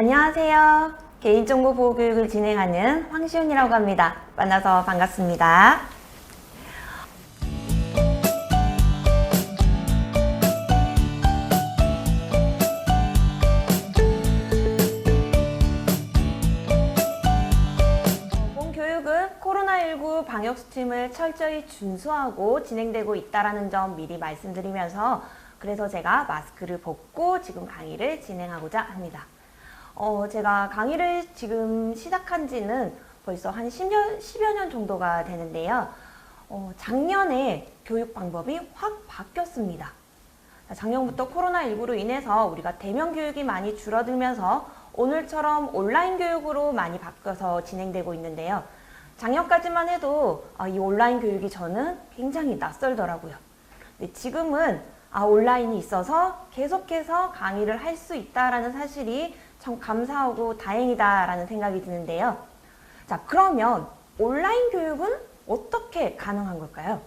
안녕하세요. 개인정보보호교육을 진행하는 황시훈이라고 합니다. 만나서 반갑습니다. 본 교육은 코로나19 방역 수칙을 철저히 준수하고 진행되고 있다는 점 미리 말씀드리면서 그래서 제가 마스크를 벗고 지금 강의를 진행하고자 합니다. 제가 강의를 지금 시작한 지는 벌써 한 10여 년 정도가 되는데요. 작년에 교육 방법이 확 바뀌었습니다. 작년부터 코로나19로 인해서 우리가 대면 교육이 많이 줄어들면서 오늘처럼 온라인 교육으로 많이 바뀌어서 진행되고 있는데요. 작년까지만 해도 이 온라인 교육이 저는 굉장히 낯설더라고요. 근데 지금은 온라인이 있어서 계속해서 강의를 할 수 있다는 사실이 참 감사하고 다행이다라는 생각이 드는데요. 자, 그러면 온라인 교육은 어떻게 가능한 걸까요?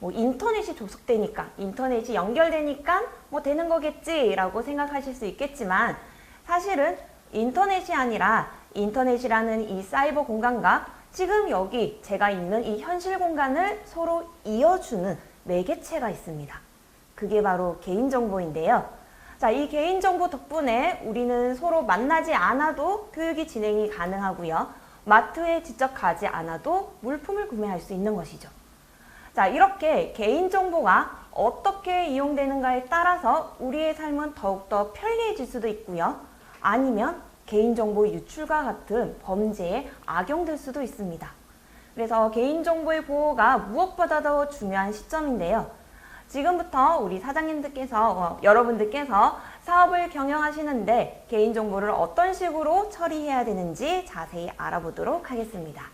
인터넷이 접속되니까, 인터넷이 연결되니까 되는 거겠지라고 생각하실 수 있겠지만 사실은 인터넷이 아니라 인터넷이라는 이 사이버 공간과 지금 여기 제가 있는 이 현실 공간을 서로 이어주는 매개체가 있습니다. 그게 바로 개인정보인데요. 자, 이 개인정보 덕분에 우리는 서로 만나지 않아도 교육이 진행이 가능하고요. 마트에 직접 가지 않아도 물품을 구매할 수 있는 것이죠. 자, 이렇게 개인정보가 어떻게 이용되는가에 따라서 우리의 삶은 더욱더 편리해질 수도 있고요. 아니면 개인정보 유출과 같은 범죄에 악용될 수도 있습니다. 그래서 개인정보의 보호가 무엇보다도 중요한 시점인데요. 지금부터 우리 사장님들께서, 여러분들께서 사업을 경영하시는데 개인정보를 어떤 식으로 처리해야 되는지 자세히 알아보도록 하겠습니다.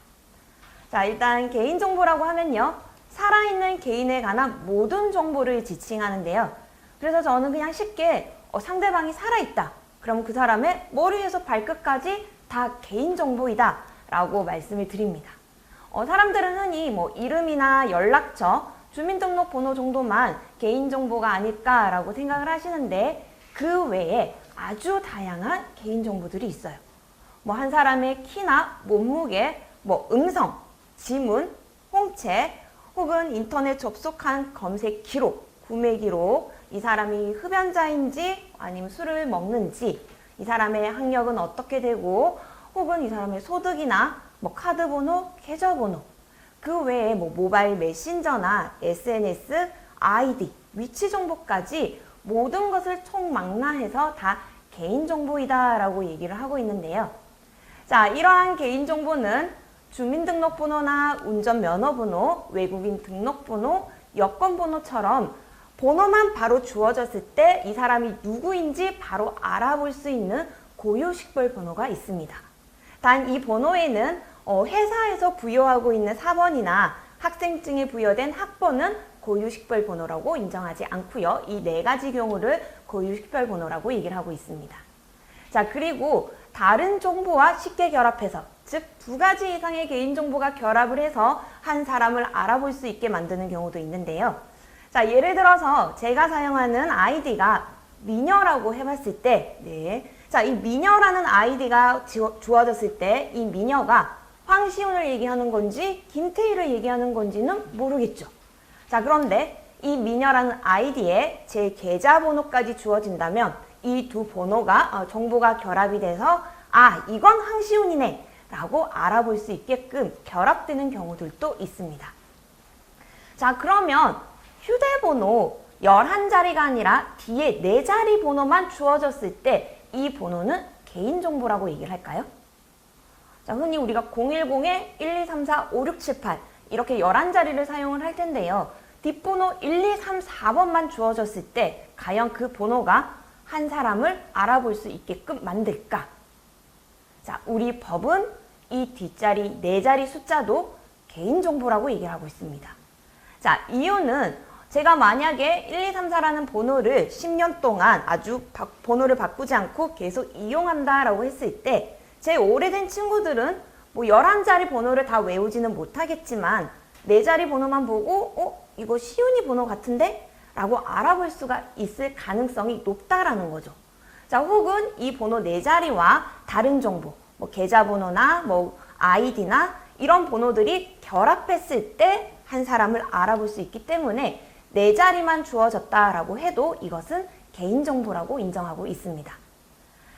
자, 일단 개인정보라고 하면요. 살아있는 개인에 관한 모든 정보를 지칭하는데요. 그래서 저는 그냥 쉽게 상대방이 살아있다. 그럼 그 사람의 머리에서 발끝까지 다 개인정보이다 라고 말씀을 드립니다. 사람들은 흔히 이름이나 연락처, 주민등록번호 정도만 개인정보가 아닐까라고 생각을 하시는데 그 외에 아주 다양한 개인정보들이 있어요. 한 사람의 키나 몸무게, 음성, 지문, 홍채, 혹은 인터넷 접속한 검색 기록, 구매 기록, 이 사람이 흡연자인지 아니면 술을 먹는지, 이 사람의 학력은 어떻게 되고, 혹은 이 사람의 소득이나 카드 번호, 계좌 번호, 그 외에 모바일 메신저나 SNS, 아이디, 위치 정보까지 모든 것을 총망라해서 다 개인정보이다 라고 얘기를 하고 있는데요. 자, 이러한 개인정보는 주민등록번호나 운전면허번호, 외국인 등록번호, 여권번호처럼 번호만 바로 주어졌을 때 이 사람이 누구인지 바로 알아볼 수 있는 고유식별 번호가 있습니다. 단 이 번호에는 회사에서 부여하고 있는 사번이나 학생증에 부여된 학번은 고유식별 번호라고 인정하지 않고요. 이 네 가지 경우를 고유식별 번호라고 얘기를 하고 있습니다. 자, 그리고 다른 정보와 쉽게 결합해서, 즉 두 가지 이상의 개인정보가 결합을 해서 한 사람을 알아볼 수 있게 만드는 경우도 있는데요. 자, 예를 들어서 제가 사용하는 아이디가 미녀라고 해봤을 때, 자, 이 미녀라는 아이디가 주어졌을 때 이 미녀가 황시훈을 얘기하는 건지 김태희를 얘기하는 건지는 모르겠죠. 자, 그런데 이 미녀라는 아이디에 제 계좌번호까지 주어진다면 이 두 번호가 정보가 결합이 돼서 이건 황시훈이네 라고 알아볼 수 있게끔 결합되는 경우들도 있습니다. 자, 그러면 휴대번호 11자리가 아니라 뒤에 4자리 번호만 주어졌을 때 이 번호는 개인정보라고 얘기를 할까요? 자, 흔히 우리가 010-1234-5678 이렇게 11자리를 사용을 할 텐데요. 뒷번호 1234번만 주어졌을 때 과연 그 번호가 한 사람을 알아볼 수 있게끔 만들까? 자, 우리 법은 이 뒷자리 4자리 숫자도 개인정보라고 얘기를 하고 있습니다. 자, 이유는 제가 만약에 1234라는 번호를 10년 동안 아주 번호를 바꾸지 않고 계속 이용한다라고 했을 때 제 오래된 친구들은 11자리 번호를 다 외우지는 못하겠지만 4자리 번호만 보고 이거 시훈이 번호 같은데? 라고 알아볼 수가 있을 가능성이 높다라는 거죠. 자, 혹은 이 번호 4자리와 다른 정보, 뭐 계좌번호나 뭐 아이디나 이런 번호들이 결합했을 때 한 사람을 알아볼 수 있기 때문에 4자리만 주어졌다라고 해도 이것은 개인정보라고 인정하고 있습니다.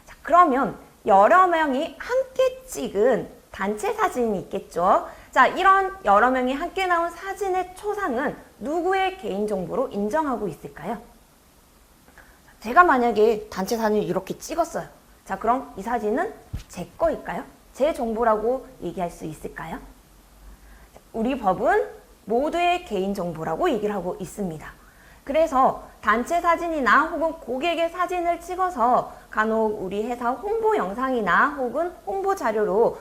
자, 그러면 여러 명이 함께 찍은 단체 사진이 있겠죠. 자, 이런 여러 명이 함께 나온 사진의 초상은 누구의 개인정보로 인정하고 있을까요? 제가 만약에 단체 사진을 이렇게 찍었어요. 자, 그럼 이 사진은 제 거일까요? 제 정보라고 얘기할 수 있을까요? 우리 법은 모두의 개인정보라고 얘기를 하고 있습니다. 그래서 단체 사진이나 혹은 고객의 사진을 찍어서 간혹 우리 회사 홍보 영상이나 혹은 홍보 자료로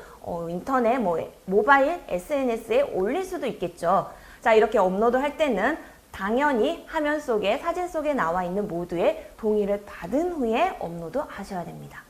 인터넷, 모바일, SNS에 올릴 수도 있겠죠. 자, 이렇게 업로드할 때는 당연히 화면 속에, 사진 속에 나와 있는 모두의 동의를 받은 후에 업로드 하셔야 됩니다.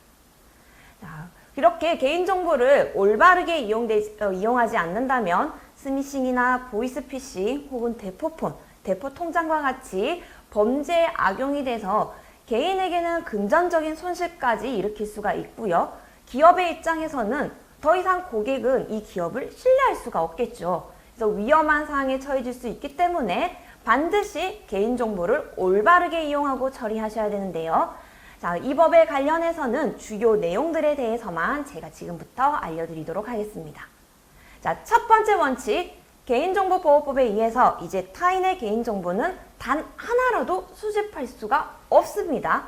자, 이렇게 개인정보를 올바르게 이용하지 않는다면 스미싱이나 보이스피싱 혹은 대포폰, 대포통장과 같이 범죄에 악용이 돼서 개인에게는 금전적인 손실까지 일으킬 수가 있고요. 기업의 입장에서는 더 이상 고객은 이 기업을 신뢰할 수가 없겠죠. 그래서 위험한 사항에 처해질 수 있기 때문에 반드시 개인정보를 올바르게 이용하고 처리하셔야 되는데요. 자, 이 법에 관련해서는 주요 내용들에 대해서만 제가 지금부터 알려드리도록 하겠습니다. 자, 첫 번째 원칙, 개인정보보호법에 의해서 이제 타인의 개인정보는 단 하나라도 수집할 수가 없습니다.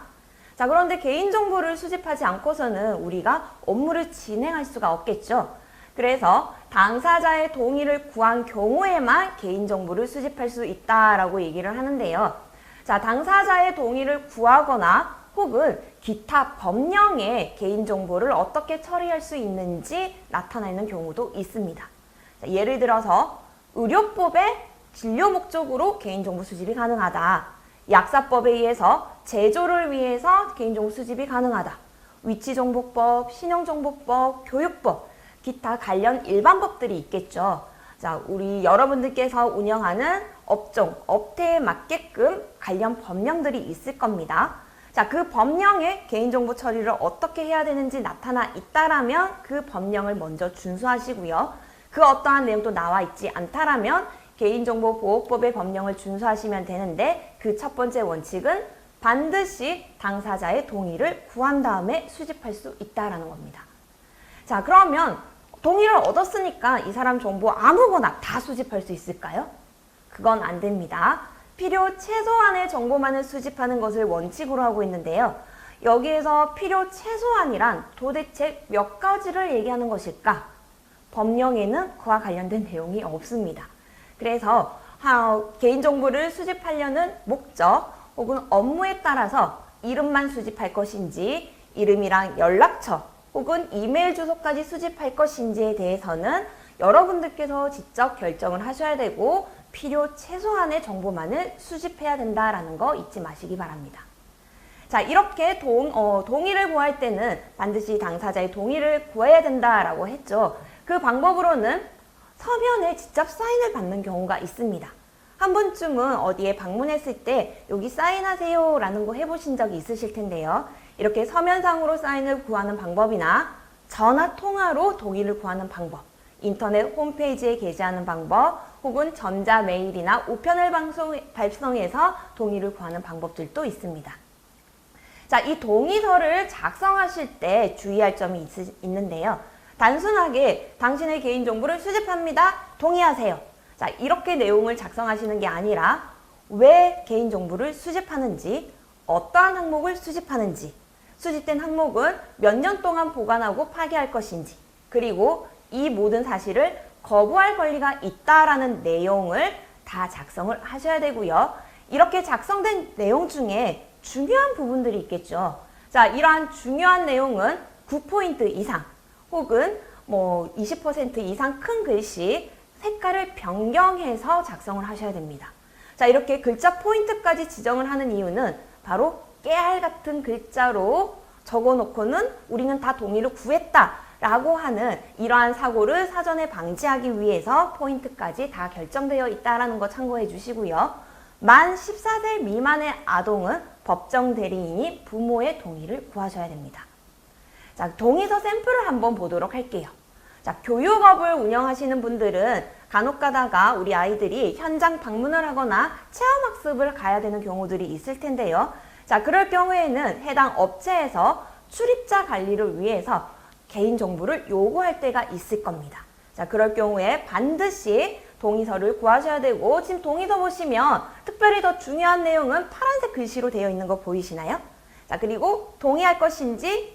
자, 그런데 개인정보를 수집하지 않고서는 우리가 업무를 진행할 수가 없겠죠. 그래서 당사자의 동의를 구한 경우에만 개인정보를 수집할 수 있다라고 얘기를 하는데요. 자, 당사자의 동의를 구하거나 혹은 기타 법령에 개인정보를 어떻게 처리할 수 있는지 나타나 있는 경우도 있습니다. 자, 예를 들어서 의료법에 진료 목적으로 개인정보 수집이 가능하다. 약사법에 의해서 제조를 위해서 개인정보 수집이 가능하다. 위치정보법, 신용정보법, 교육법, 기타 관련 일반법들이 있겠죠. 자, 우리 여러분들께서 운영하는 업종, 업태에 맞게끔 관련 법령들이 있을 겁니다. 자, 그 법령에 개인정보 처리를 어떻게 해야 되는지 나타나 있다라면 그 법령을 먼저 준수하시고요. 그 어떠한 내용도 나와 있지 않다라면 개인정보보호법의 법령을 준수하시면 되는데 그 첫 번째 원칙은 반드시 당사자의 동의를 구한 다음에 수집할 수 있다라는 겁니다. 자, 그러면 동의를 얻었으니까 이 사람 정보 아무거나 다 수집할 수 있을까요? 그건 안 됩니다. 필요 최소한의 정보만을 수집하는 것을 원칙으로 하고 있는데요. 여기에서 필요 최소한이란 도대체 몇 가지를 얘기하는 것일까? 법령에는 그와 관련된 내용이 없습니다. 그래서 개인정보를 수집하려는 목적 혹은 업무에 따라서 이름만 수집할 것인지 이름이랑 연락처 혹은 이메일 주소까지 수집할 것인지에 대해서는 여러분들께서 직접 결정을 하셔야 되고 필요 최소한의 정보만을 수집해야 된다라는 거 잊지 마시기 바랍니다. 자, 이렇게 동의를 구할 때는 반드시 당사자의 동의를 구해야 된다라고 했죠. 그 방법으로는 서면에 직접 사인을 받는 경우가 있습니다. 한 번쯤은 어디에 방문했을 때 여기 사인하세요 라는 거 해보신 적이 있으실 텐데요. 이렇게 서면상으로 사인을 구하는 방법이나 전화 통화로 동의를 구하는 방법, 인터넷 홈페이지에 게시하는 방법, 혹은 전자 메일이나 우편을 발송해서 동의를 구하는 방법들도 있습니다. 자, 이 동의서를 작성하실 때 주의할 점이 있는데요. 단순하게 당신의 개인정보를 수집합니다. 동의하세요. 자, 이렇게 내용을 작성하시는 게 아니라 왜 개인정보를 수집하는지, 어떠한 항목을 수집하는지, 수집된 항목은 몇 년 동안 보관하고 파기할 것인지, 그리고 이 모든 사실을 거부할 권리가 있다라는 내용을 다 작성을 하셔야 되고요. 이렇게 작성된 내용 중에 중요한 부분들이 있겠죠. 자, 이러한 중요한 내용은 9포인트 이상 혹은 20% 이상 큰 글씨, 색깔을 변경해서 작성을 하셔야 됩니다. 자, 이렇게 글자 포인트까지 지정을 하는 이유는 바로 깨알 같은 글자로 적어놓고는 우리는 다 동의를 구했다 라고 하는 이러한 사고를 사전에 방지하기 위해서 포인트까지 다 결정되어 있다는 거 참고해 주시고요. 만 14세 미만의 아동은 법정 대리인이 부모의 동의를 구하셔야 됩니다. 자, 동의서 샘플을 한번 보도록 할게요. 자, 교육업을 운영하시는 분들은 간혹 가다가 우리 아이들이 현장 방문을 하거나 체험학습을 가야 되는 경우들이 있을 텐데요. 자, 그럴 경우에는 해당 업체에서 출입자 관리를 위해서 개인정보를 요구할 때가 있을 겁니다. 자, 그럴 경우에 반드시 동의서를 구하셔야 되고, 지금 동의서 보시면 특별히 더 중요한 내용은 파란색 글씨로 되어 있는 거 보이시나요? 자, 그리고 동의할 것인지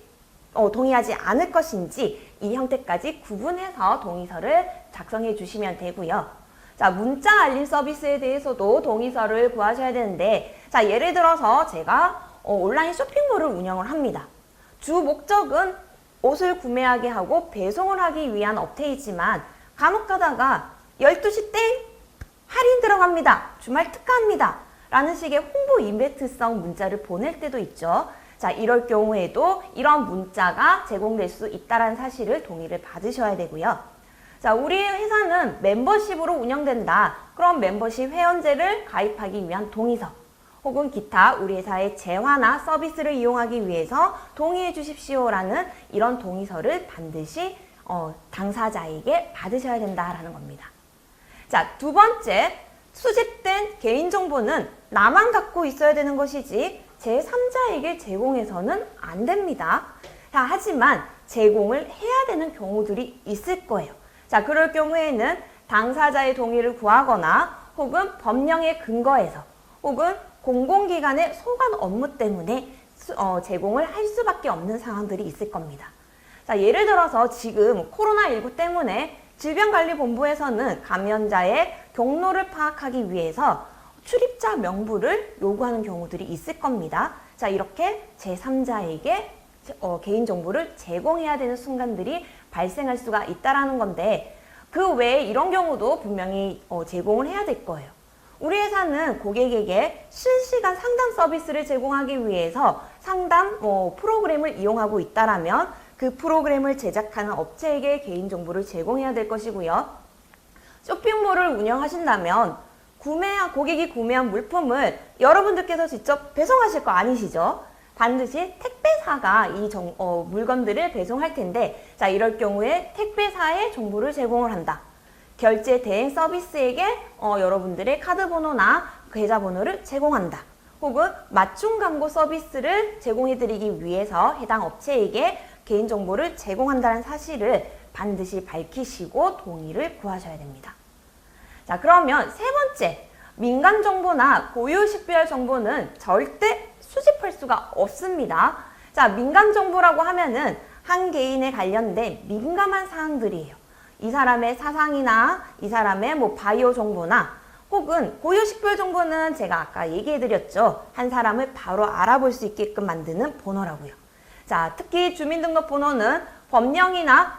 동의하지 않을 것인지 이 형태까지 구분해서 동의서를 작성해 주시면 되고요. 자, 문자 알림 서비스에 대해서도 동의서를 구하셔야 되는데, 자, 예를 들어서 제가 온라인 쇼핑몰을 운영을 합니다. 주 목적은 옷을 구매하게 하고 배송을 하기 위한 업체이지만 간혹 가다가 12시 땡 할인 들어갑니다. 주말 특가합니다. 라는 식의 홍보 이벤트성 문자를 보낼 때도 있죠. 자, 이럴 경우에도 이런 문자가 제공될 수 있다는 사실을 동의를 받으셔야 되고요. 자, 우리 회사는 멤버십으로 운영된다. 그럼 멤버십 회원제를 가입하기 위한 동의서, 혹은 기타 우리 회사의 재화나 서비스를 이용하기 위해서 동의해 주십시오라는 이런 동의서를 반드시 당사자에게 받으셔야 된다라는 겁니다. 자, 두 번째, 수집된 개인정보는 나만 갖고 있어야 되는 것이지 제3자에게 제공해서는 안 됩니다. 자, 하지만 제공을 해야 되는 경우들이 있을 거예요. 자, 그럴 경우에는 당사자의 동의를 구하거나 혹은 법령에 근거해서 혹은 공공기관의 소관 업무 때문에 제공을 할 수밖에 없는 상황들이 있을 겁니다. 자, 예를 들어서 지금 코로나19 때문에 질병관리본부에서는 감염자의 경로를 파악하기 위해서 출입자 명부를 요구하는 경우들이 있을 겁니다. 자, 이렇게 제3자에게 개인정보를 제공해야 되는 순간들이 발생할 수가 있다는 건데, 그 외에 이런 경우도 분명히 제공을 해야 될 거예요. 우리 회사는 고객에게 실시간 상담 서비스를 제공하기 위해서 상담 프로그램을 이용하고 있다라면 그 프로그램을 제작하는 업체에게 개인정보를 제공해야 될 것이고요. 쇼핑몰을 운영하신다면 고객이 구매한 물품을 여러분들께서 직접 배송하실 거 아니시죠? 반드시 택배사가 이 물건들을 배송할 텐데, 자, 이럴 경우에 택배사에 정보를 제공을 한다. 결제 대행 서비스에게 여러분들의 카드 번호나 계좌번호를 제공한다. 혹은 맞춤 광고 서비스를 제공해드리기 위해서 해당 업체에게 개인정보를 제공한다는 사실을 반드시 밝히시고 동의를 구하셔야 됩니다. 자, 그러면 세 번째, 민간정보나 고유식별 정보는 절대 수집할 수가 없습니다. 자, 민간정보라고 하면은 한 개인에 관련된 민감한 사항들이에요. 이 사람의 사상이나 이 사람의 바이오 정보나 혹은 고유식별 정보는 제가 아까 얘기해드렸죠. 한 사람을 바로 알아볼 수 있게끔 만드는 번호라고요. 자, 특히 주민등록번호는 법령이나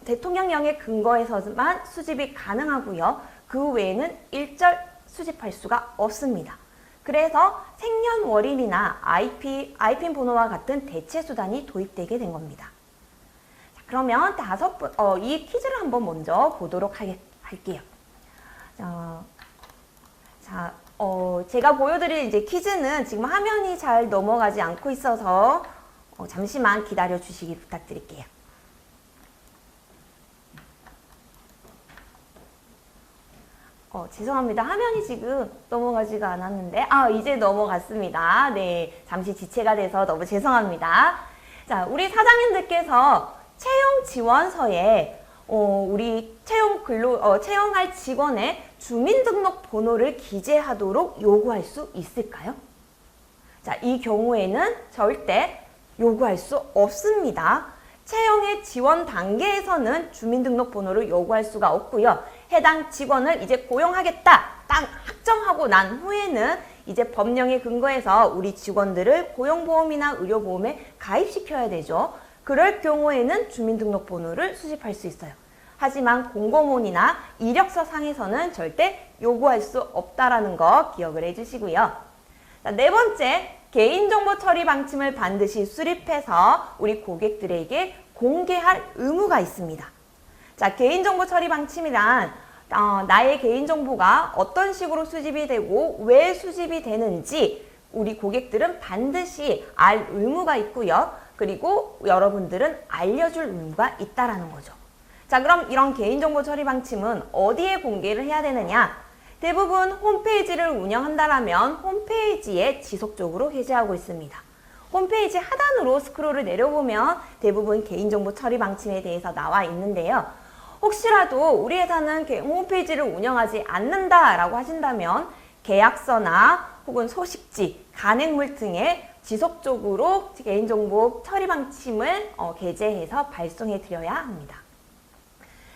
대통령령에 근거해서만 수집이 가능하고요. 그 외에는 일절 수집할 수가 없습니다. 그래서 생년월일이나 IPN 번호와 같은 대체 수단이 도입되게 된 겁니다. 자, 그러면 이 퀴즈를 한번 먼저 보도록 할게요. 제가 보여드릴 이제 퀴즈는 지금 화면이 잘 넘어가지 않고 있어서 잠시만 기다려 주시기 부탁드릴게요. 죄송합니다. 화면이 지금 넘어가지가 않았는데, 이제 넘어갔습니다. 네, 잠시 지체가 돼서 너무 죄송합니다. 자, 우리 사장님들께서 채용 지원서에 우리 채용할 직원의 주민등록번호를 기재하도록 요구할 수 있을까요? 자, 이 경우에는 절대 요구할 수 없습니다. 채용의 지원 단계에서는 주민등록번호를 요구할 수가 없고요. 해당 직원을 이제 고용하겠다 딱 확정하고 난 후에는 이제 법령에 근거해서 우리 직원들을 고용보험이나 의료보험에 가입시켜야 되죠. 그럴 경우에는 주민등록번호를 수집할 수 있어요. 하지만 공고문이나 이력서 상에서는 절대 요구할 수 없다라는 거 기억을 해주시고요. 자, 네 번째, 개인정보 처리 방침을 반드시 수립해서 우리 고객들에게 공개할 의무가 있습니다. 자, 개인정보 처리 방침이란 나의 개인정보가 어떤 식으로 수집이 되고 왜 수집이 되는지 우리 고객들은 반드시 알 의무가 있고요. 그리고 여러분들은 알려줄 의무가 있다라는 거죠. 자, 그럼 이런 개인정보 처리 방침은 어디에 공개를 해야 되느냐? 대부분 홈페이지를 운영한다라면 홈페이지에 지속적으로 게시하고 있습니다. 홈페이지 하단으로 스크롤을 내려보면 대부분 개인정보 처리 방침에 대해서 나와 있는데요. 혹시라도 우리 회사는 홈페이지를 운영하지 않는다라고 하신다면 계약서나 혹은 소식지, 간행물 등에 지속적으로 개인정보 처리 방침을 게재해서 발송해 드려야 합니다.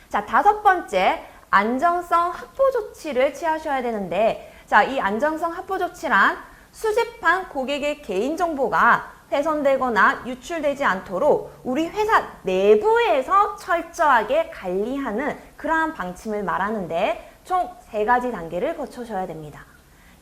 자, 5번째, 안정성 확보 조치를 취하셔야 되는데, 자, 이 안정성 확보 조치란 수집한 고객의 개인정보가 훼손되거나 유출되지 않도록 우리 회사 내부에서 철저하게 관리하는 그러한 방침을 말하는데 총 3가지 단계를 거쳐셔야 됩니다.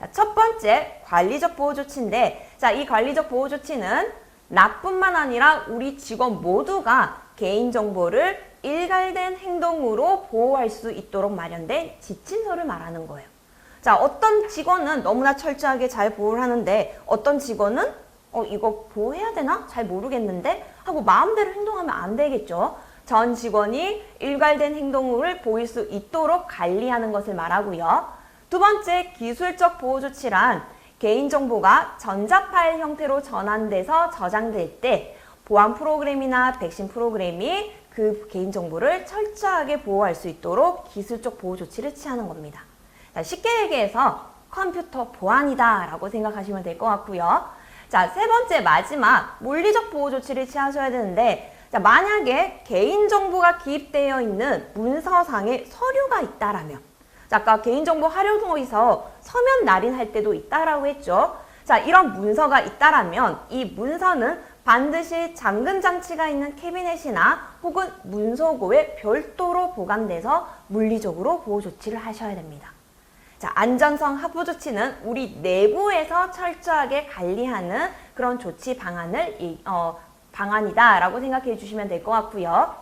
자, 첫 번째, 관리적 보호 조치인데, 자, 이 관리적 보호 조치는 나뿐만 아니라 우리 직원 모두가 개인정보를 일괄된 행동으로 보호할 수 있도록 마련된 지침서를 말하는 거예요. 자, 어떤 직원은 너무나 철저하게 잘 보호를 하는데 어떤 직원은 이거 보호해야 되나? 잘 모르겠는데? 하고 마음대로 행동하면 안 되겠죠. 전 직원이 일괄된 행동을 보일 수 있도록 관리하는 것을 말하고요. 2번째, 기술적 보호 조치란 개인정보가 전자파일 형태로 전환돼서 저장될 때 보안 프로그램이나 백신 프로그램이 그 개인정보를 철저하게 보호할 수 있도록 기술적 보호 조치를 취하는 겁니다. 자, 쉽게 얘기해서 컴퓨터 보안이다 라고 생각하시면 될 것 같고요. 자, 3번째 마지막 물리적 보호 조치를 취하셔야 되는데, 자, 만약에 개인정보가 기입되어 있는 문서상의 서류가 있다라면, 자, 아까 개인정보 활용호에서 서면 날인할 때도 있다라고 했죠. 자, 이런 문서가 있다라면 이 문서는 반드시 잠금 장치가 있는 캐비넷이나 혹은 문서고에 별도로 보관돼서 물리적으로 보호 조치를 하셔야 됩니다. 자, 안전성 확보 조치는 우리 내부에서 철저하게 관리하는 그런 조치 방안이다라고 생각해 주시면 될 것 같고요.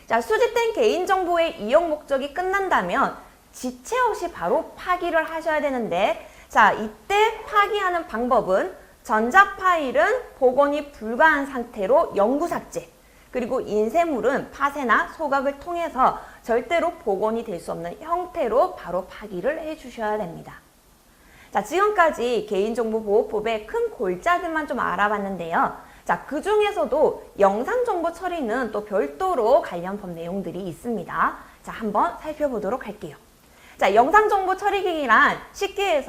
자, 수집된 개인정보의 이용 목적이 끝난다면 지체 없이 바로 파기를 하셔야 되는데, 자, 이때 파기하는 방법은 전자파일은 복원이 불가한 상태로 영구 삭제, 그리고 인쇄물은 파쇄나 소각을 통해서 절대로 복원이 될 수 없는 형태로 바로 파기를 해주셔야 됩니다. 자, 지금까지 개인정보보호법의 큰 골자들만 좀 알아봤는데요. 자, 그 중에서도 영상정보 처리는 또 별도로 관련 법 내용들이 있습니다. 자, 한번 살펴보도록 할게요. 자, 영상정보 처리기기란 쉽게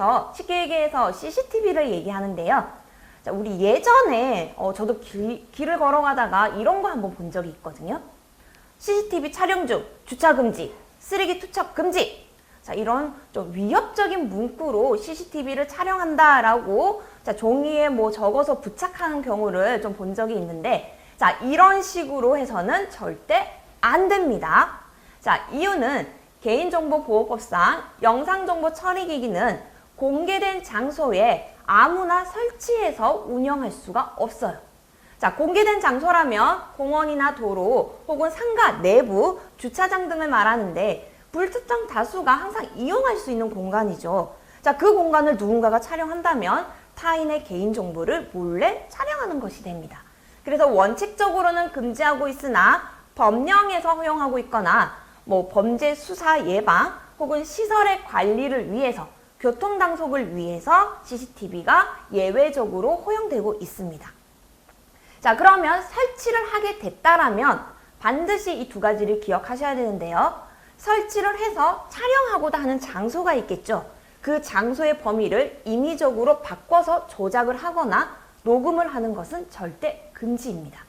얘기해서 CCTV를 얘기하는데요. 자, 우리 예전에 저도 길을 걸어가다가 이런 거 한번 본 적이 있거든요. CCTV 촬영 중 주차 금지, 쓰레기 투척 금지. 자, 이런 좀 위협적인 문구로 CCTV를 촬영한다라고 자, 종이에 뭐 적어서 부착하는 경우를 좀 본 적이 있는데, 자, 이런 식으로 해서는 절대 안 됩니다. 자, 이유는 개인정보보호법상 영상정보 처리기기는 공개된 장소에 아무나 설치해서 운영할 수가 없어요. 자, 공개된 장소라면 공원이나 도로 혹은 상가 내부, 주차장 등을 말하는데 불특정 다수가 항상 이용할 수 있는 공간이죠. 자, 그 공간을 누군가가 촬영한다면 타인의 개인정보를 몰래 촬영하는 것이 됩니다. 그래서 원칙적으로는 금지하고 있으나 법령에서 허용하고 있거나 뭐 범죄 수사 예방 혹은 시설의 관리를 위해서 교통단속을 위해서 CCTV가 예외적으로 허용되고 있습니다. 자, 그러면 설치를 하게 됐다라면 반드시 이 2가지를 기억하셔야 되는데요. 설치를 해서 촬영하고자 하는 장소가 있겠죠. 그 장소의 범위를 임의적으로 바꿔서 조작을 하거나 녹음을 하는 것은 절대 금지입니다.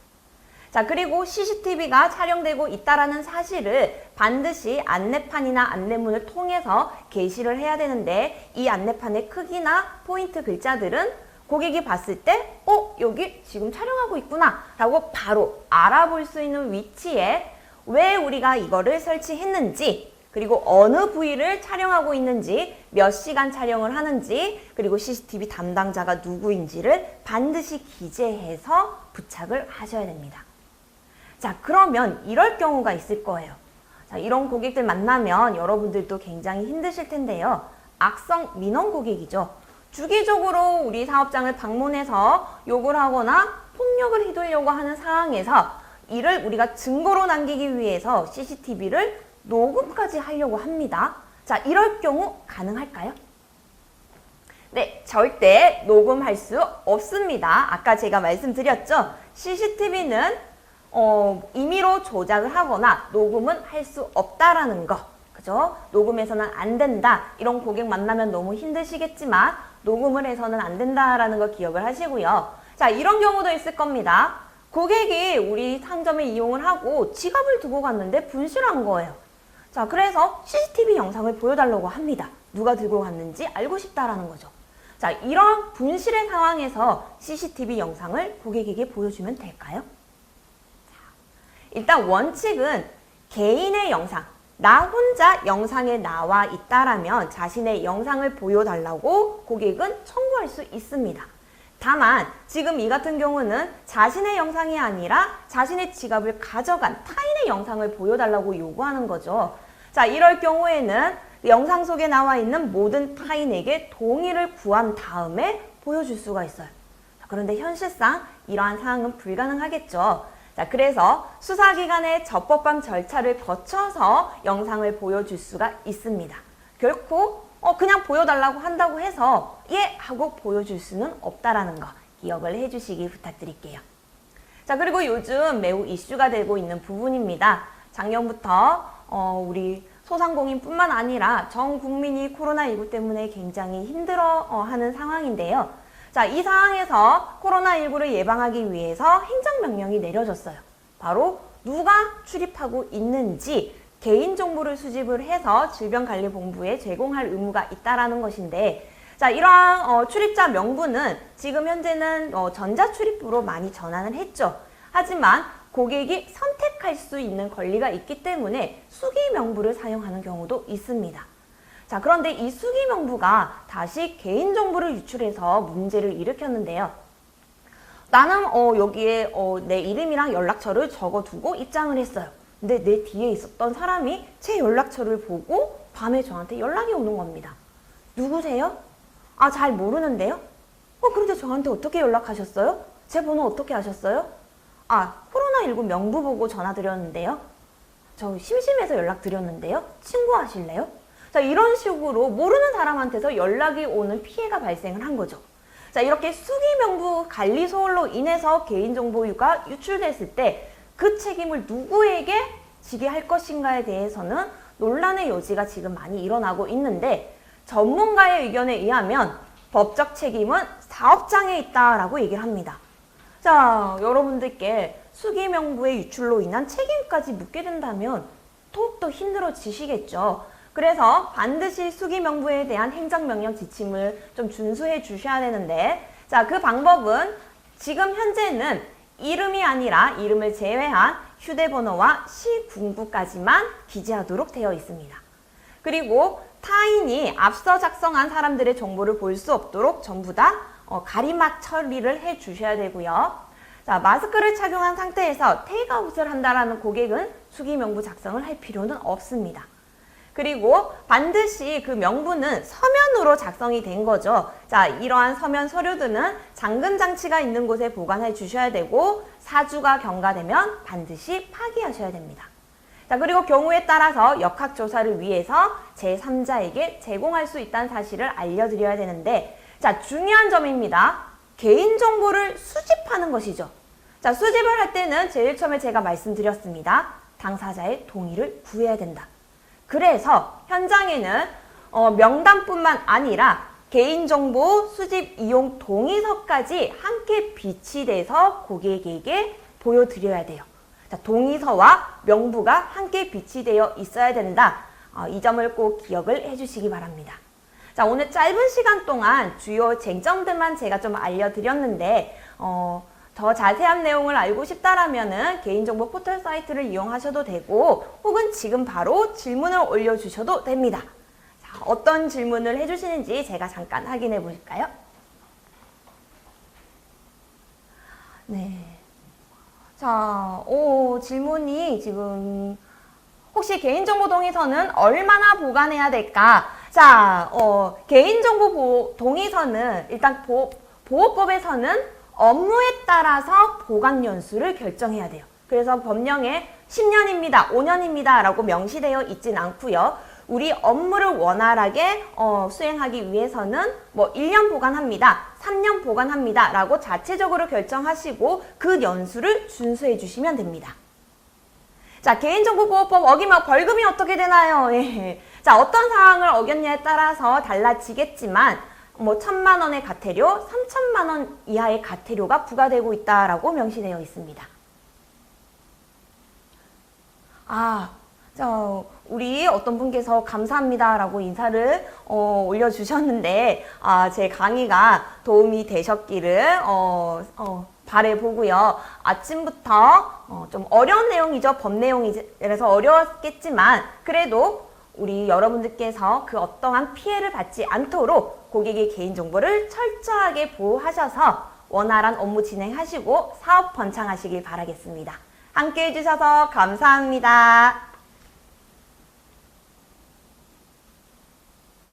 자, 그리고 CCTV가 촬영되고 있다라는 사실을 반드시 안내판이나 안내문을 통해서 게시를 해야 되는데, 이 안내판의 크기나 포인트 글자들은 고객이 봤을 때 여기 지금 촬영하고 있구나 라고 바로 알아볼 수 있는 위치에 왜 우리가 이거를 설치했는지, 그리고 어느 부위를 촬영하고 있는지, 몇 시간 촬영을 하는지, 그리고 CCTV 담당자가 누구인지를 반드시 기재해서 부착을 하셔야 됩니다. 자, 그러면 이럴 경우가 있을 거예요. 자, 이런 고객들 만나면 여러분들도 굉장히 힘드실 텐데요. 악성 민원 고객이죠. 주기적으로 우리 사업장을 방문해서 욕을 하거나 폭력을 휘두르려고 하는 상황에서 이를 우리가 증거로 남기기 위해서 CCTV를 녹음까지 하려고 합니다. 자, 이럴 경우 가능할까요? 네, 절대 녹음할 수 없습니다. 아까 제가 말씀드렸죠? CCTV는 임의로 조작을 하거나 녹음은 할 수 없다라는 거. 그죠? 녹음해서는 안 된다. 이런 고객 만나면 너무 힘드시겠지만 녹음을 해서는 안 된다라는 거 기억을 하시고요. 자, 이런 경우도 있을 겁니다. 고객이 우리 상점에 이용을 하고 지갑을 두고 갔는데 분실한 거예요. 자, 그래서 CCTV 영상을 보여달라고 합니다. 누가 들고 갔는지 알고 싶다라는 거죠. 자, 이런 분실의 상황에서 CCTV 영상을 고객에게 보여주면 될까요? 자, 일단 원칙은 개인의 영상, 나 혼자 영상에 나와 있다라면 자신의 영상을 보여달라고 고객은 청구할 수 있습니다. 다만 지금 이 같은 경우는 자신의 영상이 아니라 자신의 지갑을 가져간 타인의 영상을 보여달라고 요구하는 거죠. 자, 이럴 경우에는 영상 속에 나와 있는 모든 타인에게 동의를 구한 다음에 보여줄 수가 있어요. 자, 그런데 현실상 이러한 사항은 불가능하겠죠. 자, 그래서 수사기관의 적법한 절차를 거쳐서 영상을 보여줄 수가 있습니다. 결코 그냥 보여달라고 한다고 해서 예 하고 보여줄 수는 없다라는 거 기억을 해주시기 부탁드릴게요. 자, 그리고 요즘 매우 이슈가 되고 있는 부분입니다. 작년부터 우리 소상공인뿐만 아니라 전 국민이 코로나19 때문에 굉장히 힘들어하는 상황인데요. 자, 이 상황에서 코로나19를 예방하기 위해서 행정명령이 내려졌어요. 바로 누가 출입하고 있는지 개인정보를 수집을 해서 질병관리본부에 제공할 의무가 있다라는 것인데, 자, 이러한 출입자 명부는 지금 현재는 전자출입부로 많이 전환을 했죠. 하지만 고객이 선택할 수 있는 권리가 있기 때문에 수기명부를 사용하는 경우도 있습니다. 자, 그런데 이 수기명부가 다시 개인정보를 유출해서 문제를 일으켰는데요. 나는 여기에 내 이름이랑 연락처를 적어두고 입장을 했어요. 근데 내 뒤에 있었던 사람이 제 연락처를 보고 밤에 저한테 연락이 오는 겁니다. 누구세요? 아, 잘 모르는데요? 그런데 저한테 어떻게 연락하셨어요? 제 번호 어떻게 아셨어요? 아, 코로나19 명부 보고 전화드렸는데요. 저 심심해서 연락드렸는데요. 친구하실래요? 자, 이런 식으로 모르는 사람한테서 연락이 오는 피해가 발생을 한 거죠. 자, 이렇게 수기명부 관리 소홀로 인해서 개인정보가 유출됐을 때 그 책임을 누구에게 지게 할 것인가에 대해서는 논란의 여지가 지금 많이 일어나고 있는데, 전문가의 의견에 의하면 법적 책임은 사업장에 있다라고 얘기를 합니다. 자, 여러분들께 수기명부의 유출로 인한 책임까지 묻게 된다면 더욱더 힘들어지시겠죠. 그래서 반드시 수기명부에 대한 행정명령 지침을 좀 준수해 주셔야 되는데, 자, 그 방법은 지금 현재는 이름이 아니라 이름을 제외한 휴대번호와 시군구까지만 기재하도록 되어 있습니다. 그리고 타인이 앞서 작성한 사람들의 정보를 볼 수 없도록 전부 다 가림막 처리를 해 주셔야 되고요. 자, 마스크를 착용한 상태에서 테이크아웃을 한다라는 고객은 수기명부 작성을 할 필요는 없습니다. 그리고 반드시 그 명부는 서면으로 작성이 된 거죠. 자, 이러한 서면 서류들은 잠금 장치가 있는 곳에 보관해 주셔야 되고, 사주가 경과되면 반드시 파기하셔야 됩니다. 자, 그리고 경우에 따라서 역학조사를 위해서 제3자에게 제공할 수 있다는 사실을 알려드려야 되는데, 자, 중요한 점입니다. 개인정보를 수집하는 것이죠. 자, 수집을 할 때는 제일 처음에 제가 말씀드렸습니다. 당사자의 동의를 구해야 된다. 그래서 현장에는 명단뿐만 아니라 개인정보 수집 이용 동의서까지 함께 비치돼서 고객에게 보여드려야 돼요. 자, 동의서와 명부가 함께 비치되어 있어야 된다. 이 점을 꼭 기억을 해주시기 바랍니다. 자, 오늘 짧은 시간 동안 주요 쟁점들만 제가 좀 알려드렸는데, 더 자세한 내용을 알고 싶다라면은 개인정보 포털 사이트를 이용하셔도 되고, 혹은 지금 바로 질문을 올려주셔도 됩니다. 자, 어떤 질문을 해주시는지 제가 잠깐 확인해 볼까요? 네. 자, 질문이 지금 혹시 개인정보 동의서는 얼마나 보관해야 될까? 자, 개인정보 동의서는 일단 보호법에서는 업무에 따라서 보관 연수를 결정해야 돼요. 그래서 법령에 10년입니다, 5년입니다 라고 명시되어 있진 않고요. 우리 업무를 원활하게 수행하기 위해서는 뭐 1년 보관합니다, 3년 보관합니다 라고 자체적으로 결정하시고 그 연수를 준수해 주시면 됩니다. 자, 개인정보보호법 어기면 벌금이 어떻게 되나요? 예. 자, 어떤 사항을 어겼냐에 따라서 달라지겠지만 뭐 1,000만 원의 과태료, 3,000만 원 이하의 과태료가 부과되고 있다라고 명시되어 있습니다. 우리 어떤 분께서 감사합니다라고 인사를 올려주셨는데 제 강의가 도움이 되셨기를 바라보고요. 아침부터 좀 어려운 내용이죠. 법 내용이라서 어려웠겠지만 그래도 우리 여러분들께서 그 어떠한 피해를 받지 않도록 고객의 개인정보를 철저하게 보호하셔서 원활한 업무 진행하시고 사업 번창하시길 바라겠습니다. 함께 해주셔서 감사합니다.